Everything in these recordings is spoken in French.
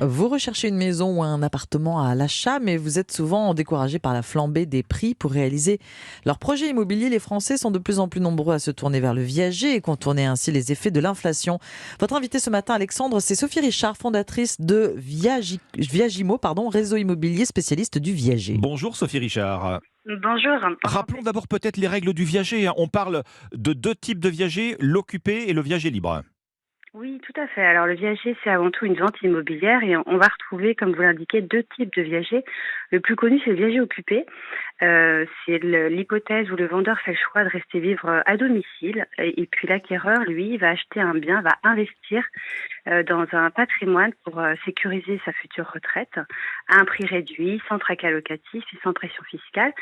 Vous recherchez une maison ou un appartement à l'achat, mais vous êtes souvent découragé par la flambée des prix. Pour réaliser leurs projets immobiliers, les Français sont de plus en plus nombreux à se tourner vers le viager et contourner ainsi les effets de l'inflation. Votre invitée ce matin, Alexandre, c'est Sophie Richard, fondatrice de Viagimo, réseau immobilier spécialiste du viager. Bonjour Sophie Richard. Bonjour, Rappelons enchantée. d'abord peut-être les règles du viager. On parle de deux types de viager, l'occupé et le viager libre. Oui, tout à fait. Alors le viager, c'est avant tout une vente immobilière et on va retrouver, comme vous l'indiquez, deux types de viagers. Le plus connu, c'est le viager occupé. C'est l'hypothèse où le vendeur fait le choix de rester vivre à domicile et puis l'acquéreur, lui, va acheter un bien, va investir dans un patrimoine pour sécuriser sa future retraite à un prix réduit, sans tracas locatif et sans pression fiscale.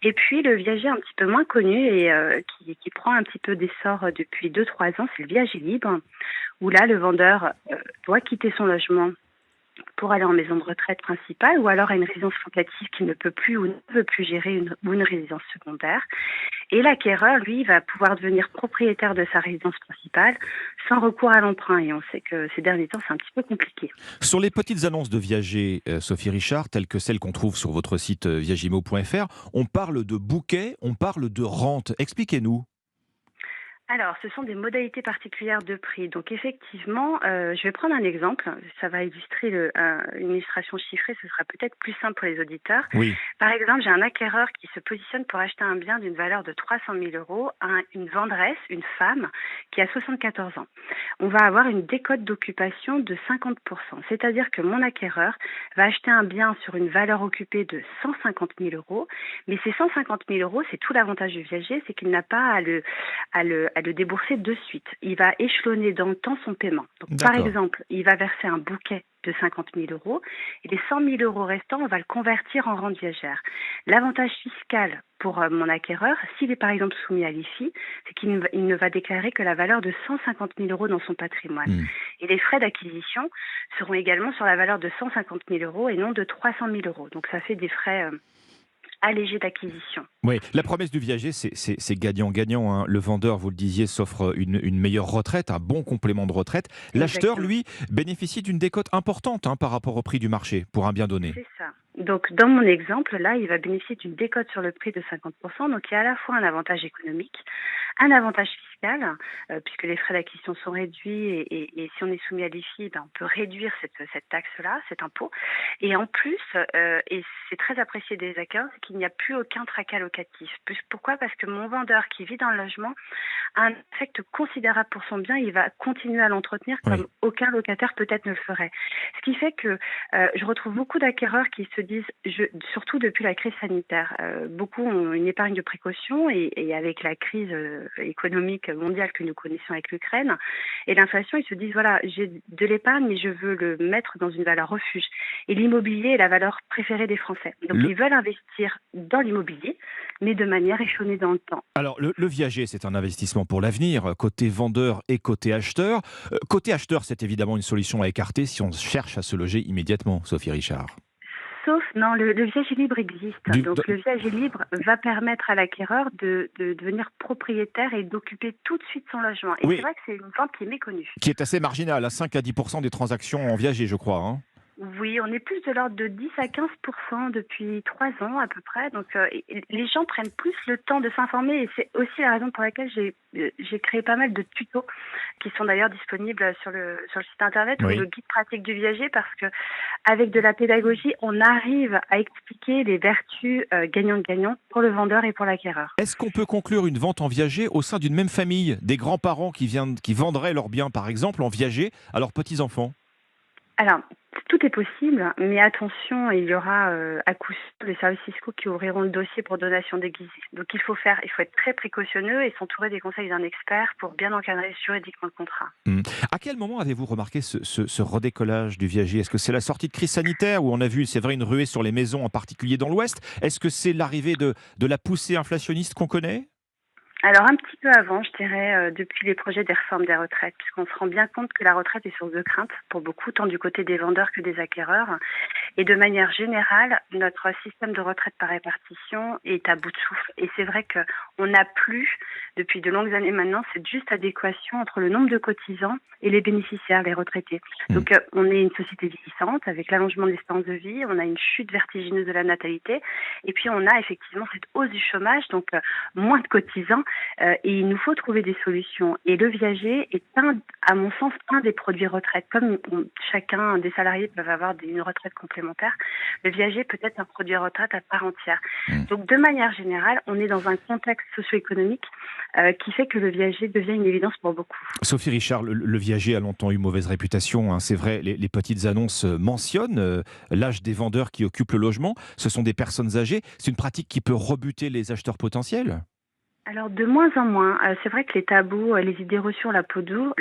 Et puis le viager un petit peu moins connu et qui prend un petit peu d'essor depuis 2 3 ans, c'est le viager libre, où là le vendeur doit quitter son logement pour aller en maison de retraite principale ou alors à une résidence locative qu'il ne peut plus ou ne veut plus gérer ou une résidence secondaire. Et l'acquéreur, lui, va pouvoir devenir propriétaire de sa résidence principale sans recours à l'emprunt. Et on sait que ces derniers temps, c'est un petit peu compliqué. Sur les petites annonces de viager, Sophie Richard, telles que celles qu'on trouve sur votre site viagimo.fr, on parle de bouquet, on parle de rente. Expliquez-nous. Alors, ce sont des modalités particulières de prix. Donc, effectivement, je vais prendre un exemple. Ça va illustrer une illustration chiffrée. Ce sera peut-être plus simple pour les auditeurs. Oui, Par exemple, j'ai un acquéreur qui se positionne pour acheter un bien d'une valeur de 300 000 euros à une vendresse, une femme, qui a 74 ans. On va avoir une décote d'occupation de 50%. C'est-à-dire que mon acquéreur va acheter un bien sur une valeur occupée de 150 000 euros. Mais ces 150 000 euros, c'est tout l'avantage du viager, c'est qu'il n'a pas à le débourser de suite. Il va échelonner dans le temps son paiement. Donc, par d'accord. exemple, il va verser un bouquet de 50 000 euros et les 100 000 euros restants, on va le convertir en rente viagère. L'avantage fiscal pour mon acquéreur, s'il est par exemple soumis à l'IFI, c'est qu'il ne va déclarer que la valeur de 150 000 euros dans son patrimoine. Hmm. Et les frais d'acquisition seront également sur la valeur de 150 000 euros et non de 300 000 euros. Donc ça fait des frais allégés d'acquisition. Oui, la promesse du viager, c'est gagnant-gagnant, hein. Le vendeur, vous le disiez, s'offre une meilleure retraite, un bon complément de retraite. L'acheteur, Exactement. lui, bénéficie d'une décote importante, hein, par rapport au prix du marché pour un bien donné. C'est ça. Donc, dans mon exemple, là, il va bénéficier d'une décote sur le prix de 50%. Donc, il y a à la fois un avantage économique, un avantage fiscal, puisque les frais d'acquisition sont réduits et si on est soumis à l'IFI, ben, on peut réduire cette taxe-là, cet impôt. Et en plus, et c'est très apprécié des acquéreurs, c'est qu'il n'y a plus aucun tracas locatif. Pourquoi? Parce que mon vendeur qui vit dans le logement a un affect considérable pour son bien. Il va continuer à l'entretenir comme Oui. aucun locataire peut-être ne le ferait. Ce qui fait que je retrouve beaucoup d'acquéreurs qui se disent, surtout depuis la crise sanitaire, beaucoup ont une épargne de précaution et avec la crise économique mondiale que nous connaissons avec l'Ukraine et l'inflation, ils se disent voilà, j'ai de l'épargne mais je veux le mettre dans une valeur refuge. Et l'immobilier est la valeur préférée des Français. Donc Le, ils veulent investir dans l'immobilier, mais de manière échelonnée dans le temps. Alors, le viager, c'est un investissement pour l'avenir, côté vendeur et côté acheteur. Côté acheteur, c'est évidemment une solution à écarter si on cherche à se loger immédiatement, Sophie Richard. Sauf, non, le viager libre existe. Du- de- Donc, le viager libre va permettre à l'acquéreur de devenir propriétaire et d'occuper tout de suite son logement. Et c'est oui, vrai que c'est une vente qui est méconnue. qui est assez marginal, à 5 à 10% des transactions en viager, je crois, hein. Oui, on est plus de l'ordre de 10 à 15% depuis 3 ans à peu près. Donc, les gens prennent plus le temps de s'informer et c'est aussi la raison pour laquelle j'ai créé pas mal de tutos qui sont d'ailleurs disponibles sur le site internet ou le Oui. guide pratique du viager parce que avec de la pédagogie, on arrive à expliquer les vertus gagnant-gagnant pour le vendeur et pour l'acquéreur. Est-ce qu'on peut conclure une vente en viager au sein d'une même famille, des grands-parents qui vendraient leurs biens, par exemple, en viager à leurs petits-enfants? Alors, tout est possible, mais attention, il y aura à coup sûr les services fiscaux qui ouvriront le dossier pour donation déguisée. Donc il faut être très précautionneux et s'entourer des conseils d'un expert pour bien encadrer juridiquement le contrat. Hmm. À quel moment avez-vous remarqué ce redécollage du viager? Est-ce que c'est la sortie de crise sanitaire où on a vu, c'est vrai, une ruée sur les maisons, en particulier dans l'Ouest? Est-ce que c'est l'arrivée de la poussée inflationniste qu'on connaît? Alors un petit peu avant, je dirais, depuis les projets des réformes des retraites, puisqu'on se rend bien compte que la retraite est source de crainte pour beaucoup, tant du côté des vendeurs que des acquéreurs. Et de manière générale, notre système de retraite par répartition est à bout de souffle. Et c'est vrai qu'on n'a plus, depuis de longues années maintenant, cette juste adéquation entre le nombre de cotisants et les bénéficiaires, les retraités. Donc on est une société vieillissante avec l'allongement de l'espérance de vie, on a une chute vertigineuse de la natalité et puis on a effectivement cette hausse du chômage, donc moins de cotisants et il nous faut trouver des solutions. Et le viager est à mon sens, un des produits retraite. Comme chacun des salariés peuvent avoir une retraite complémentaire, le viager peut être un produit retraite à part entière. Donc de manière générale, on est dans un contexte socio-économique qui fait que le viager devient une évidence pour beaucoup. Sophie Richard, le viager a longtemps eu mauvaise réputation, hein. C'est vrai, les petites annonces mentionnent l'âge des vendeurs qui occupent le logement. Ce sont des personnes âgées. C'est une pratique qui peut rebuter les acheteurs potentiels? Alors de moins en moins, c'est vrai que les tabous, les idées reçues ont la peau dure,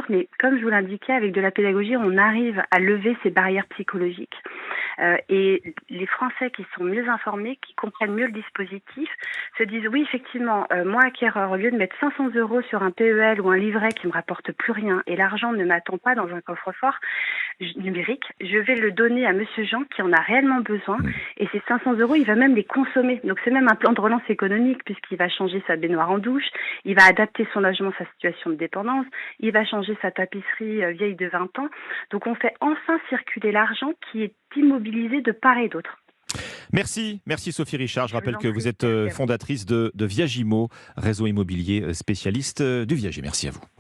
mais comme je vous l'indiquais, avec de la pédagogie, on arrive à lever ces barrières psychologiques. Et les Français qui sont mieux informés, qui comprennent mieux le dispositif, se disent oui, effectivement, moi acquéreur, au lieu de mettre 500 € sur un PEL ou un livret qui me rapporte plus rien et l'argent ne m'attend pas dans un coffre-fort numérique, je vais le donner à Monsieur Jean qui en a réellement besoin et ces 500 €, il va même les consommer. Donc c'est même un plan de relance économique puisqu'il va changer sa baignoire en douche, il va adapter son logement à sa situation de dépendance, il va changer sa tapisserie vieille de 20 ans. Donc on fait enfin circuler l'argent qui est immobilisé de part et d'autre. Merci Sophie Richard. Je rappelle que vous êtes Merci à vous. fondatrice de Viagimo, réseau immobilier spécialiste du viager. Merci à vous.